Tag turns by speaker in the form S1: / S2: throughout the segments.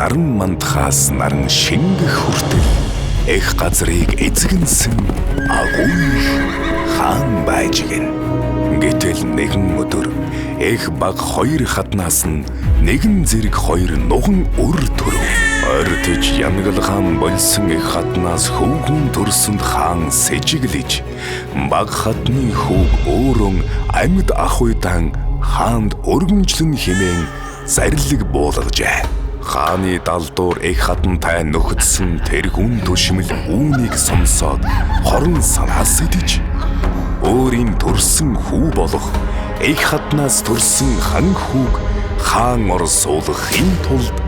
S1: наран мандахаас наран шингэх хүртэл их газрыг эзэгэнсэн агуй хаан байж гин. Гэтэл нэгэн өдөр их баг хоёр хаднаас нь нэгэн зэрэг хоёр нуган өр төрөв. Ордож Янгал хаан болсон их хаднаас хөвгүн төрсөнд хаан сэжиглэж баг хадны хөвг өөрөө амьд ах уйдан хаанд өргөмжлөн хэмээн зарлиг буулгажээ. Хааны далдуур их хатантай нөхөдсөн тэр хүн төшмөл үүнийг сонсоод хорон санаа сэтэж өөрийн төрсөн хүү болох их хатнаас төрсөн хан хүүг хаан ор суулгахын тулд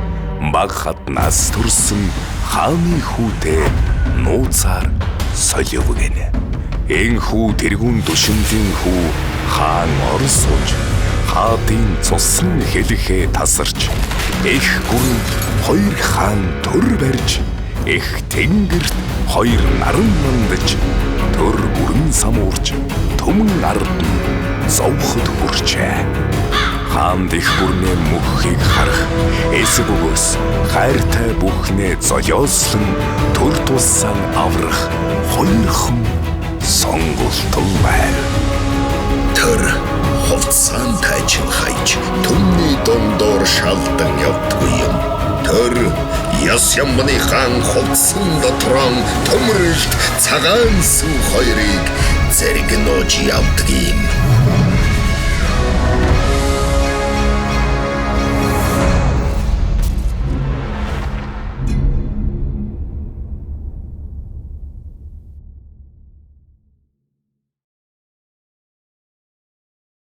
S1: баг хатнаас төрсөн хааны хүүтэй нууцаар солиов гэнэ. Энхүү тэргүүн төшмөлийн хүү хаан ор сууж хаадын цусан хэлэхээ тасарч их гүрэнд хоёр хаан төр барьж их тэнгэрт хоёр наран мандаж төр бүрэн самуурж төмөн ард нь зовход хүрчээ. Хаанд их бүрнээ мөххийг харах эсэг өгөөс хайртай бүхнээ золиослон төр тулсан аврах хоёрхан сонголтол байв.
S2: Төр хувцсан тайчин хайж түмний дондор шалдан явдгүй юм. Төр яс ямбаны хаан хувцсан дотрон төмрөлт цагаан сүү хоёрыг зэрэг нууж явдаг юм.